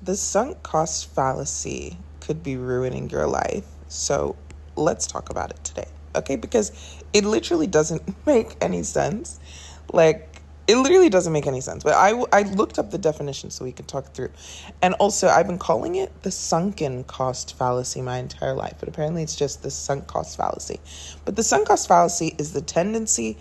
the sunk cost fallacy could be ruining your life. So let's talk about it today, okay? Because it literally doesn't make any sense. Like, it literally doesn't make any sense. But I looked up the definition so we could talk through. And also, I've been calling it the sunken cost fallacy my entire life. But apparently, it's just the sunk cost fallacy. But the sunk cost fallacy is the tendency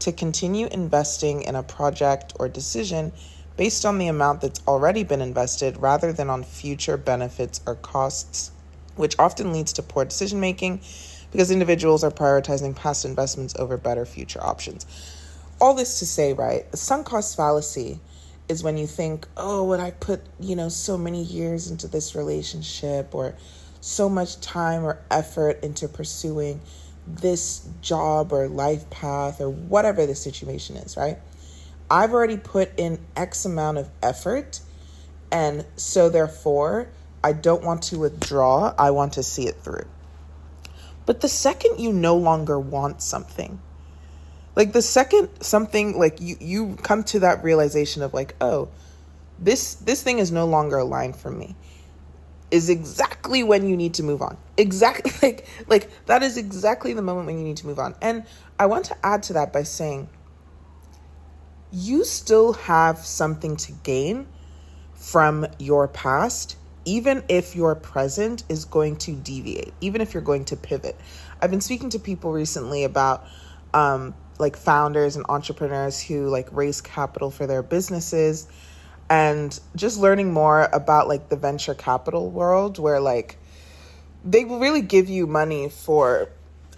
to continue investing in a project or decision based on the amount that's already been invested rather than on future benefits or costs, which often leads to poor decision making because individuals are prioritizing past investments over better future options. All this to say, right, the sunk cost fallacy is when you think, oh, when I put, so many years into this relationship or so much time or effort into pursuing this job or life path or whatever the situation is, right? I've already put in X amount of effort, and so therefore I don't want to withdraw. I want to see it through. But the second you no longer want something, like the second something, like you come to that realization of like, oh, this thing is no longer aligned for me, is exactly when you need to move on. Exactly, like that is exactly the moment when you need to move on. And I want to add to that by saying, you still have something to gain from your past, even if your present is going to deviate, even if you're going to pivot. I've been speaking to people recently about like founders and entrepreneurs who like raise capital for their businesses, and just learning more about like the venture capital world, where like they will really give you money for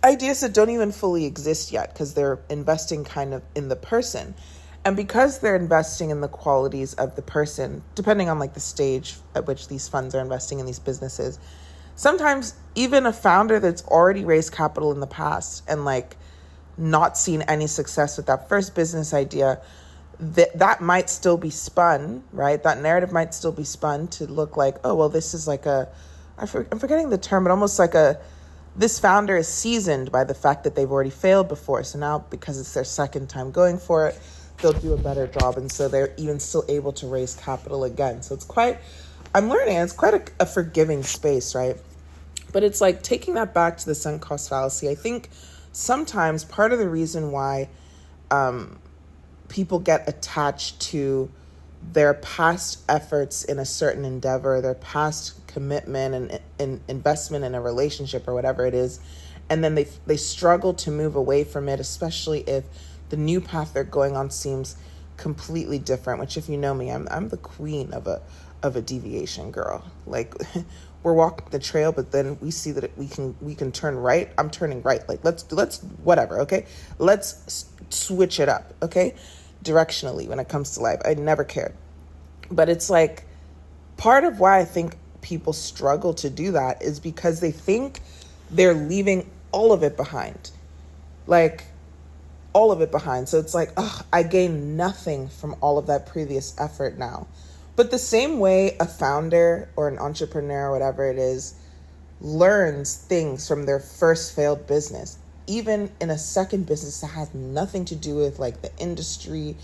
ideas that don't even fully exist yet because they're investing kind of in the person. And because they're investing in the qualities of the person, depending on like the stage at which these funds are investing in these businesses, sometimes even a founder that's already raised capital in the past and like not seen any success with that first business idea, that might still be spun, right? That narrative might still be spun to look like, oh, well, this is like I'm forgetting the term, but almost like this founder is seasoned by the fact that they've already failed before. So now because it's their second time going for it, they'll do a better job. And so they're even still able to raise capital again. So I'm learning, it's quite a forgiving space, right? But it's like taking that back to the sunk cost fallacy. I think sometimes part of the reason why people get attached to their past efforts in a certain endeavor, their past commitment and investment in a relationship or whatever it is, and then they struggle to move away from it, especially if the new path they're going on seems completely different, which if you know me, I'm the queen of a deviation girl. Like we're walking the trail, but then we see that we can turn right. I'm turning right. Like let's whatever, okay? Let's switch it up, okay? Directionally when it comes to life. I never cared. But it's like part of why I think people struggle to do that is because they think they're leaving all of it behind. Like all of it behind. So it's like, I gain nothing from all of that previous effort now. But the same way a founder or an entrepreneur, whatever it is, learns things from their first failed business, even in a second business that has nothing to do with like the industry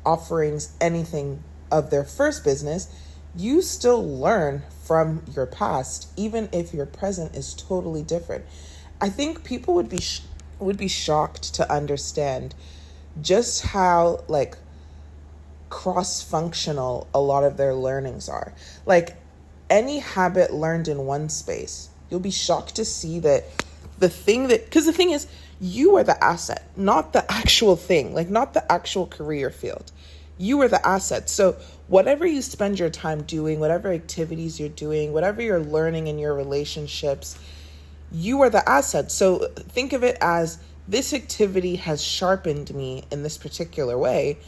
offerings, anything of their first business, you still learn from your past, even if your present is totally different. I think people would be shocked to understand just how like cross-functional a lot of their learnings are. Like any habit learned in one space, you'll be shocked to see that because the thing is, you are the asset, not the actual thing, like not the actual career field. You are the asset. So whatever you spend your time doing, whatever activities you're doing, whatever you're learning in your relationships, you are the asset. So think of it as this activity has sharpened me in this particular way.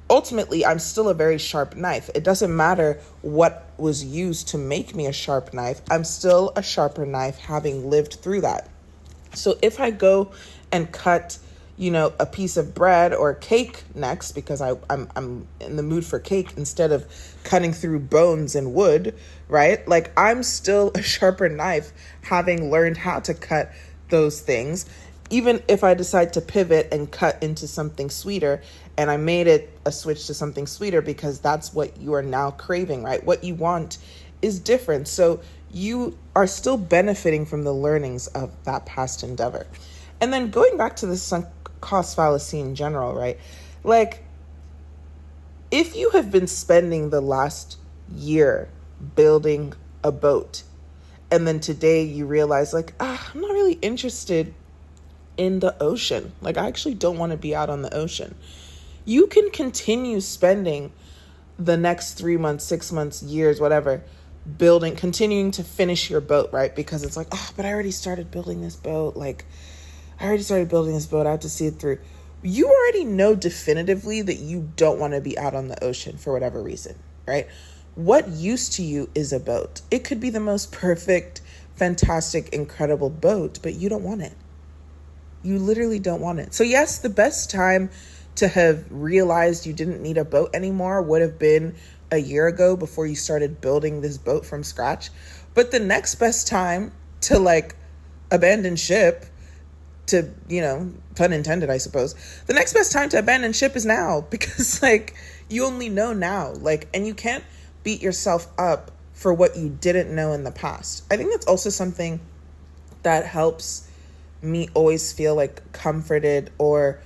Ultimately, I'm still a very sharp knife. It doesn't matter what was used to make me a sharp knife. I'm still a sharper knife having lived through that. So if I go and cut, a piece of bread or cake next, because I'm in the mood for cake instead of cutting through bones and wood, right? Like I'm still a sharper knife having learned how to cut those things. Even if I decide to pivot and cut into something sweeter, and I made it a switch to something sweeter because that's what you are now craving, right? What you want is different. So you are still benefiting from the learnings of that past endeavor. And then going back to the sunk cost fallacy in general, right? Like, if you have been spending the last year building a boat, and then today you realize, like, I'm not really interested in the ocean. Like, I actually don't want to be out on the ocean. You can continue spending the next 3 months, 6 months, years, whatever, continuing to finish your boat, right? Because it's like, but I already started building this boat. Like, I have to see it through. You already know definitively that you don't want to be out on the ocean for whatever reason, right? What use to you is a boat? It could be the most perfect, fantastic, incredible boat, but you don't want it. You literally don't want it. So yes, the best time to have realized you didn't need a boat anymore would have been a year ago before you started building this boat from scratch. But the next best time to like abandon ship, to, pun intended, I suppose. The next best time to abandon ship is now, because like you only know now, like, and you can't beat yourself up for what you didn't know in the past. I think that's also something that helps me always feel like comforted, or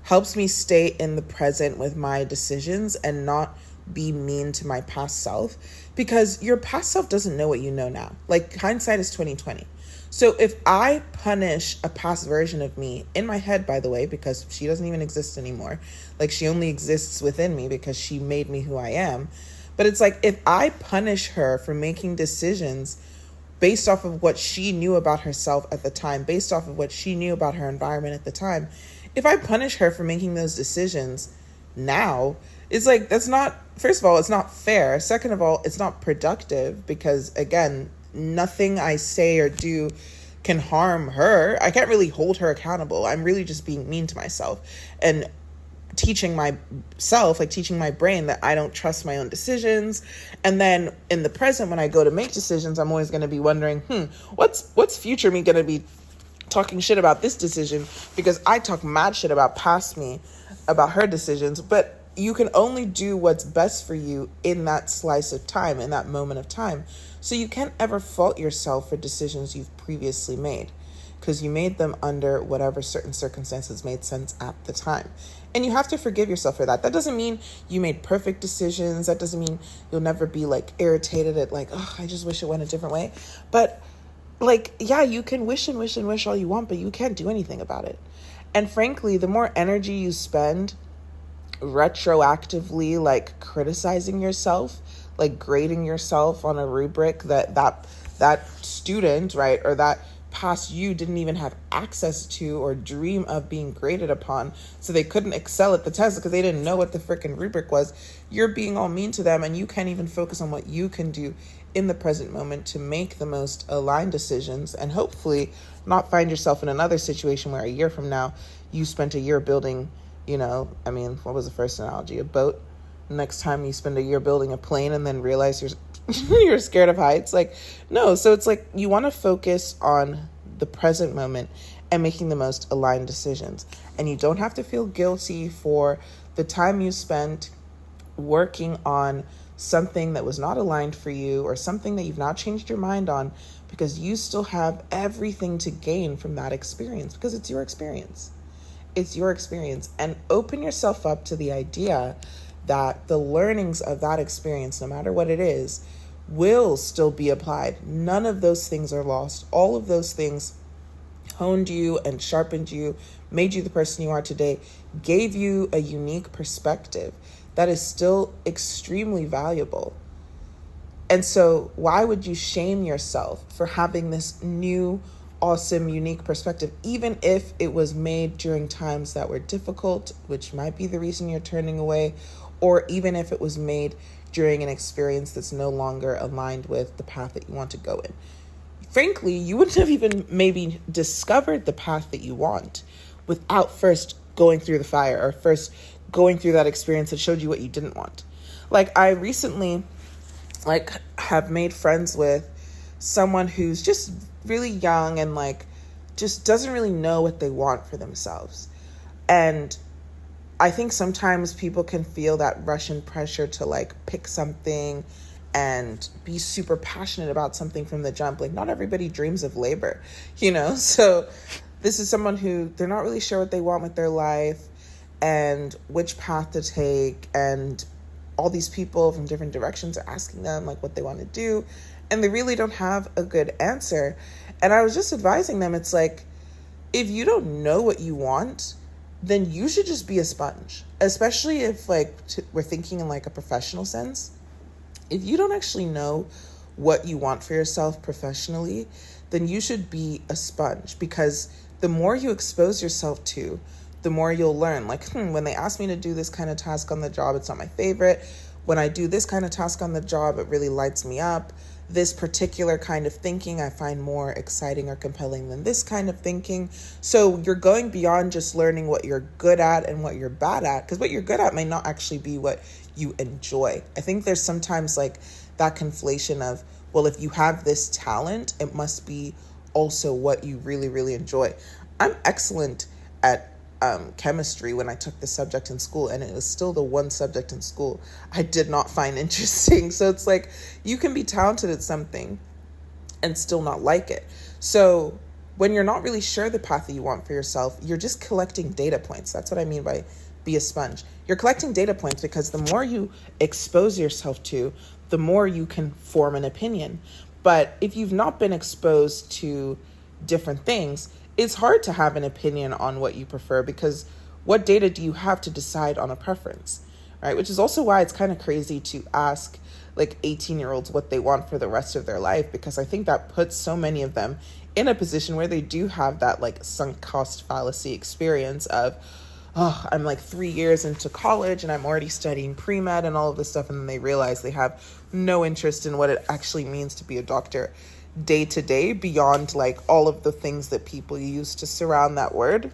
helps me stay in the present with my decisions and not be mean to my past self, because your past self doesn't know what you know now. Like, hindsight is 2020. So if I punish a past version of me, in my head, by the way, because she doesn't even exist anymore, like she only exists within me because she made me who I am. But it's like, if I punish her for making decisions based off of what she knew about herself at the time, based off of what she knew about her environment at the time, if I punish her for making those decisions now, it's like, that's not, first of all, it's not fair. Second of all, it's not productive, because again, nothing I say or do can harm her. I can't really hold her accountable. I'm really just being mean to myself and teaching myself, like teaching my brain that I don't trust my own decisions. And then in the present, when I go to make decisions, I'm always going to be wondering, what's future me going to be talking shit about this decision, because I talk mad shit about past me, about her decisions. But you can only do what's best for you in that slice of time, in that moment of time. So you can't ever fault yourself for decisions you've previously made, because you made them under whatever certain circumstances made sense at the time. And you have to forgive yourself for that. That doesn't mean you made perfect decisions. That doesn't mean you'll never be like irritated at like, I just wish it went a different way. But like, yeah, you can wish and wish and wish all you want, but you can't do anything about it. And frankly, the more energy you spend retroactively like criticizing yourself, like grading yourself on a rubric that student, right, or that past you didn't even have access to or dream of being graded upon, so they couldn't excel at the test because they didn't know what the freaking rubric was. You're being all mean to them, and you can't even focus on what you can do in the present moment to make the most aligned decisions, and hopefully not find yourself in another situation where a year from now you spent a year building, what was the first analogy? A boat. Next time you spend a year building a plane and then realize you're scared of heights. Like, no. So it's like, you want to focus on the present moment and making the most aligned decisions. And you don't have to feel guilty for the time you spent working on something that was not aligned for you, or something that you've not changed your mind on, because you still have everything to gain from that experience, because it's your experience. It's your experience. And open yourself up to the idea that the learnings of that experience, no matter what it is, will still be applied. None of those things are lost. All of those things honed you and sharpened you, made you the person you are today, gave you a unique perspective that is still extremely valuable. And so why would you shame yourself for having this new, awesome, unique perspective, even if it was made during times that were difficult, which might be the reason you're turning away, or even if it was made during an experience that's no longer aligned with the path that you want to go in? Frankly, you wouldn't have even maybe discovered the path that you want without first going through the fire, or first going through that experience that showed you what you didn't want. Like, I recently have made friends with someone who's just really young and just doesn't really know what they want for themselves. And I think sometimes people can feel that Russian pressure to like pick something and be super passionate about something from the jump. Like, not everybody dreams of labor, you know? So this is someone who they're not really sure what they want with their life and which path to take. And all these people from different directions are asking them like what they want to do. And they really don't have a good answer. And I was just advising them, it's like, if you don't know what you want, then you should just be a sponge, especially if like we're thinking in like a professional sense. If you don't actually know what you want for yourself professionally, then you should be a sponge, because the more you expose yourself to, the more you'll learn. Like, when they ask me to do this kind of task on the job, it's not my favorite. When I do this kind of task on the job, it really lights me up. This particular kind of thinking I find more exciting or compelling than this kind of thinking. So you're going beyond just learning what you're good at and what you're bad at, because what you're good at may not actually be what you enjoy. I think there's sometimes like that conflation of, well, if you have this talent, it must be also what you really, really enjoy. I'm excellent at chemistry when I took the subject in school, and it was still the one subject in school I did not find interesting. So it's like, you can be talented at something and still not like it. So when you're not really sure the path that you want for yourself, you're just collecting data points. That's what I mean by be a sponge. You're collecting data points, because the more you expose yourself to, the more you can form an opinion. But if you've not been exposed to different things, it's hard to have an opinion on what you prefer, because what data do you have to decide on a preference, right? Which is also why it's kind of crazy to ask like 18-year-olds what they want for the rest of their life, because I think that puts so many of them in a position where they do have that like sunk cost fallacy experience of, oh, I'm like 3 years into college and I'm already studying pre-med and all of this stuff. And then they realize they have no interest in what it actually means to be a doctor day to day, beyond like all of the things that people use to surround that word.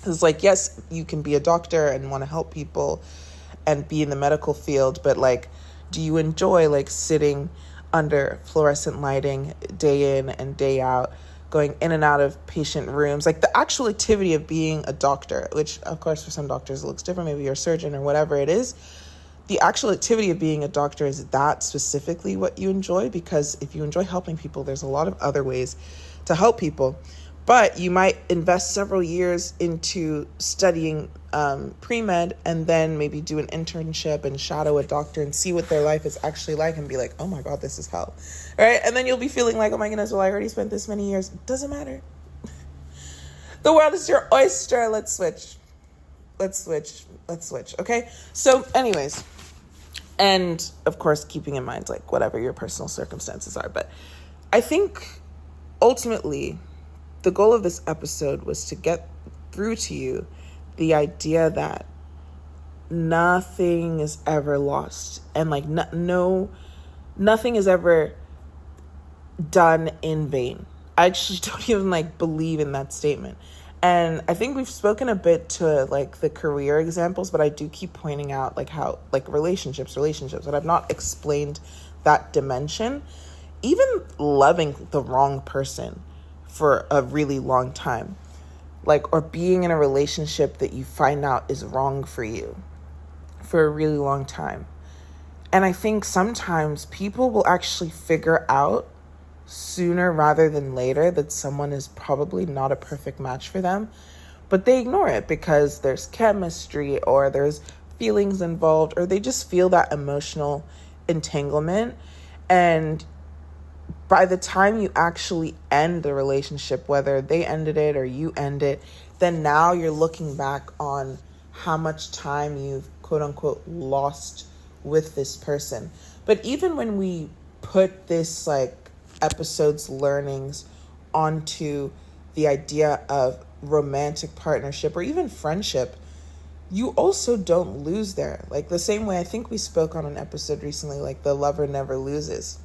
It's like, yes, you can be a doctor and want to help people and be in the medical field, but like, do you enjoy like sitting under fluorescent lighting day in and day out, going in and out of patient rooms, like the actual activity of being a doctor, which of course for some doctors it looks different, maybe you're a surgeon or whatever it is. The actual activity of being a doctor, is that specifically what you enjoy? Because if you enjoy helping people, there's a lot of other ways to help people. But you might invest several years into studying pre-med, and then maybe do an internship and shadow a doctor and see what their life is actually like, and be like, oh my God, this is hell, right? And then you'll be feeling like, oh my goodness, well, I already spent this many years. It doesn't matter. The world is your oyster. Let's switch. Okay? So anyways, and of course, keeping in mind, like, whatever your personal circumstances are. But I think ultimately the goal of this episode was to get through to you the idea that nothing is ever lost, and like nothing is ever done in vain. I actually don't even like believe in that statement. And I think we've spoken a bit to like the career examples, but I do keep pointing out like how like relationships, but I've not explained that dimension. Even loving the wrong person for a really long time, like, or being in a relationship that you find out is wrong for you for a really long time. And I think sometimes people will actually figure out sooner rather than later that someone is probably not a perfect match for them, but they ignore it because there's chemistry or there's feelings involved, or they just feel that emotional entanglement. And by the time you actually end the relationship, whether they ended it or you end it, then now you're looking back on how much time you've quote unquote lost with this person. But even when we put this like episode's learnings onto the idea of romantic partnership or even friendship, you also don't lose there. Like the same way I think we spoke on an episode recently, like the lover never loses,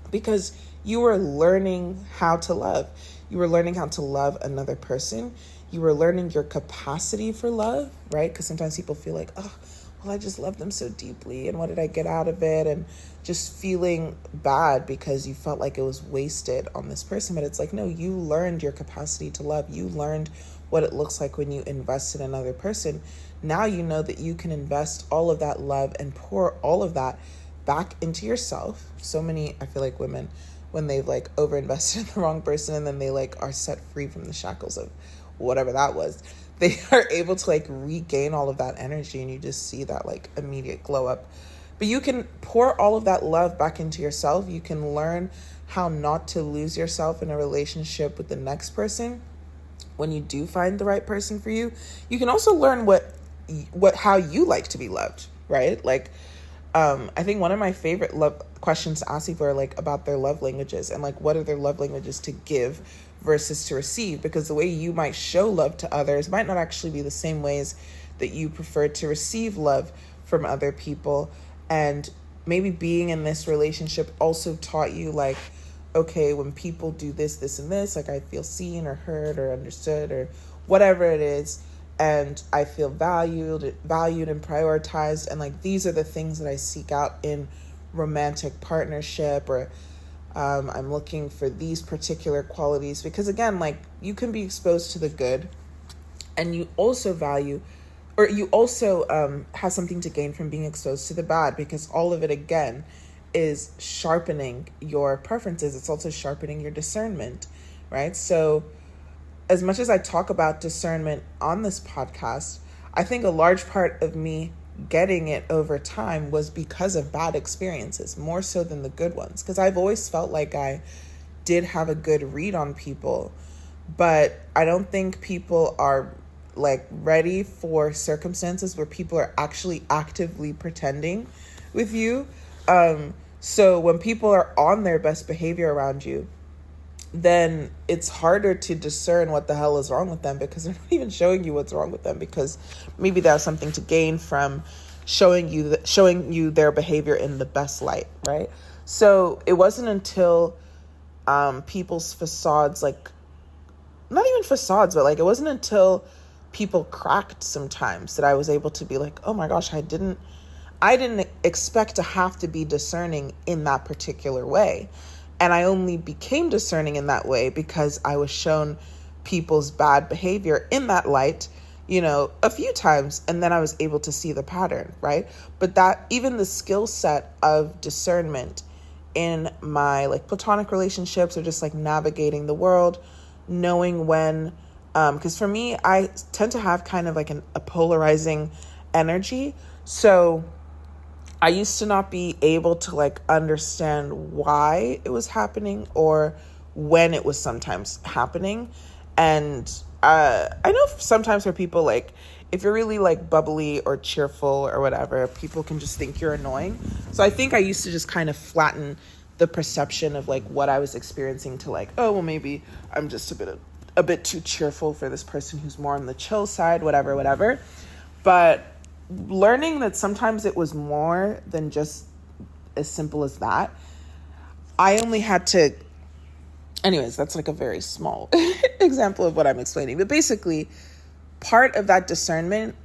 because you were learning how to love. You were learning how to love another person. You were learning your capacity for love, right? Because sometimes people feel like, oh, well, I just love them so deeply, and what did I get out of it? And just feeling bad because you felt like it was wasted on this person. But it's like, no, you learned your capacity to love. You learned what it looks like when you invest in another person, now you know that you can invest all of that love and pour all of that back into yourself. So many, I feel like, women, when they've like over invested in the wrong person and then they like are set free from the shackles of whatever that was, they are able to like regain all of that energy, and you just see that like immediate glow up. But you can pour all of that love back into yourself. You can learn how not to lose yourself in a relationship with the next person when you do find the right person for you. You can also learn how you like to be loved, right? Like, I think one of my favorite love questions to ask people are like about their love languages, and like what are their love languages to give versus to receive, because the way you might show love to others might not actually be the same ways that you prefer to receive love from other people. And maybe being in this relationship also taught you like, okay, when people do this, this, and this, like I feel seen or heard or understood or whatever it is, and I feel valued and prioritized, and like these are the things that I seek out in romantic partnership, or I'm looking for these particular qualities, because again, like you can be exposed to the good, and you also value, or you also have something to gain from being exposed to the bad, because all of it again is sharpening your preferences. It's also sharpening your discernment, right? So as much as I talk about discernment on this podcast, I think a large part of me getting it over time was because of bad experiences, more so than the good ones. Because I've always felt like I did have a good read on people, but I don't think people are like ready for circumstances where people are actually actively pretending with you. So when people are on their best behavior around you, then it's harder to discern what the hell is wrong with them, because they're not even showing you what's wrong with them, because maybe they have something to gain from showing you their behavior in the best light, right? So it wasn't until people's facades, like not even facades, but like it wasn't until people cracked sometimes that I was able to be like, oh my gosh, I didn't expect to have to be discerning in that particular way. And I only became discerning in that way because I was shown people's bad behavior in that light, a few times, and then I was able to see the pattern, right? But that even the skill set of discernment in my like platonic relationships, or just like navigating the world, knowing when, because for me, I tend to have kind of like a polarizing energy. So I used to not be able to like understand why it was happening or when it was sometimes happening. And I know sometimes for people, like if you're really like bubbly or cheerful or whatever, people can just think you're annoying. So I think I used to just kind of flatten the perception of like what I was experiencing to like, oh, well, maybe I'm just a bit too cheerful for this person who's more on the chill side, whatever. But learning that sometimes it was more than just as simple as that. I only had to, anyways, that's like a very small example of what I'm explaining. But basically, part of that discernment,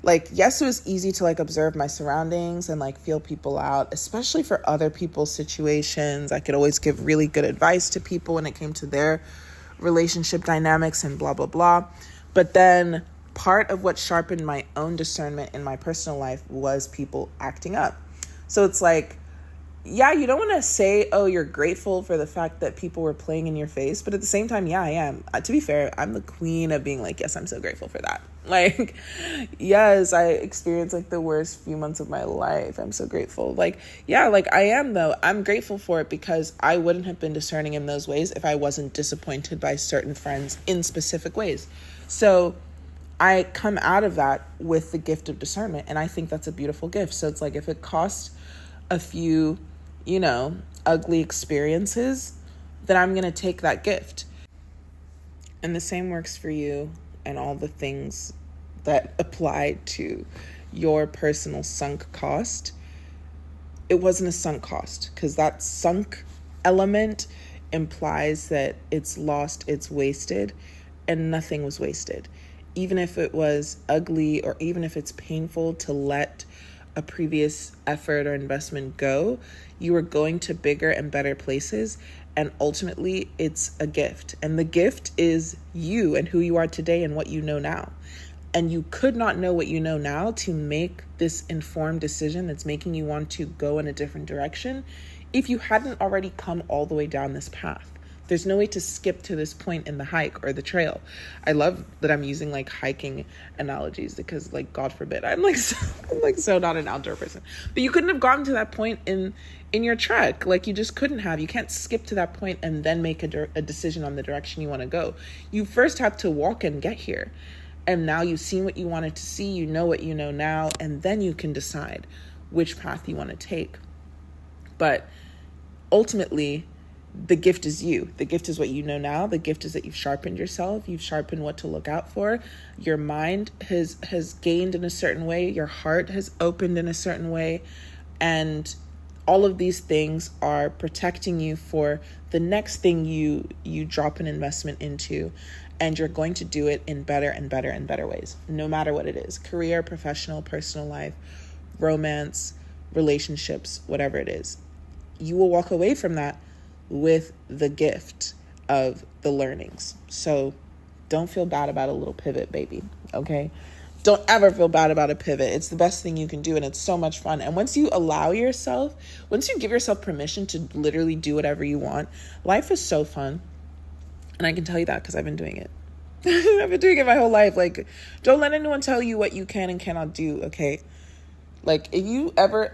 like, yes, it was easy to like observe my surroundings and like feel people out, especially for other people's situations. I could always give really good advice to people when it came to their relationship dynamics and blah, blah, blah. But then part of what sharpened my own discernment in my personal life was people acting up. So it's like, yeah, you don't want to say, oh, you're grateful for the fact that people were playing in your face. But at the same time, yeah, I am. To be fair, I'm the queen of being like, yes, I'm so grateful for that. Like, yes, I experienced like the worst few months of my life. I'm so grateful. Like, yeah, like I am though. I'm grateful for it because I wouldn't have been discerning in those ways if I wasn't disappointed by certain friends in specific ways. So I come out of that with the gift of discernment, and I think that's a beautiful gift. So it's like, if it costs a few, ugly experiences, then I'm going to take that gift. And the same works for you and all the things that apply to your personal sunk cost. It wasn't a sunk cost, because that sunk element implies that it's lost, it's wasted, and nothing was wasted. Even if it was ugly, or even if it's painful to let a previous effort or investment go, you are going to bigger and better places. And ultimately, it's a gift. And the gift is you and who you are today and what you know now. And you could not know what you know now to make this informed decision that's making you want to go in a different direction if you hadn't already come all the way down this path. There's no way to skip to this point in the hike or the trail. I love that I'm using like hiking analogies because, like, God forbid, I'm so not an outdoor person. But you couldn't have gotten to that point in your trek. Like, you just couldn't have. You can't skip to that point and then make a decision on the direction you want to go. You first have to walk and get here. And now you've seen what you wanted to see. You know what you know now. And then you can decide which path you want to take. But ultimately, the gift is you. The gift is what you know now. The gift is that you've sharpened yourself. You've sharpened what to look out for. Your mind has gained in a certain way. Your heart has opened in a certain way. And all of these things are protecting you for the next thing you drop an investment into. And you're going to do it in better and better and better ways, no matter what it is. Career, professional, personal life, romance, relationships, whatever it is. You will walk away from that with the gift of the learnings. So don't feel bad about a little pivot, baby. Okay? Don't ever feel bad about a pivot. It's the best thing you can do, and it's so much fun. And once you give yourself permission to literally do whatever you want, life is so fun. And I can tell you that because I've been doing it. I've been doing it my whole life. Like, don't let anyone tell you what you can and cannot do, okay? Like, if you ever,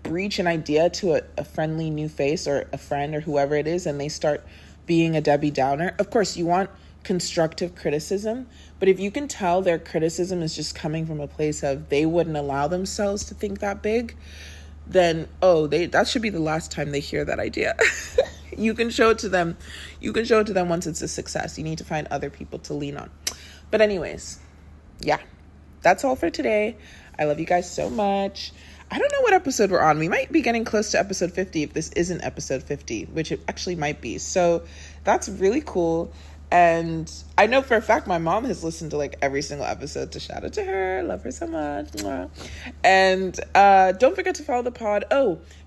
breach an idea to a friendly new face or a friend or whoever it is, and they start being a Debbie Downer, of course, you want constructive criticism. But if you can tell their criticism is just coming from a place of they wouldn't allow themselves to think that big, then, that should be the last time they hear that idea. You can show it to them. You can show it to them once it's a success. You need to find other people to lean on. But anyways, yeah, that's all for today. I love you guys so much. I don't know what episode we're on. We might be getting close to episode 50 if this isn't episode 50, which it actually might be. So that's really cool. And I know for a fact my mom has listened to like every single episode, so shout out to her. Love her so much. And don't forget to follow the pod.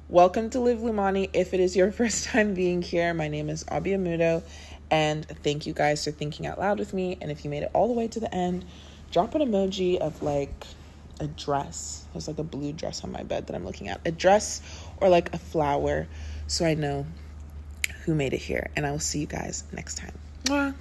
Welcome to Live Lumani. If it is your first time being here, my name is Abia Mudo, and thank you guys for thinking out loud with me. And if you made it all the way to the end, drop an emoji of like a dress. There's like a blue dress on my bed that I'm looking at. A dress or like a flower, so I know who made it here. And I will see you guys next time. Mwah.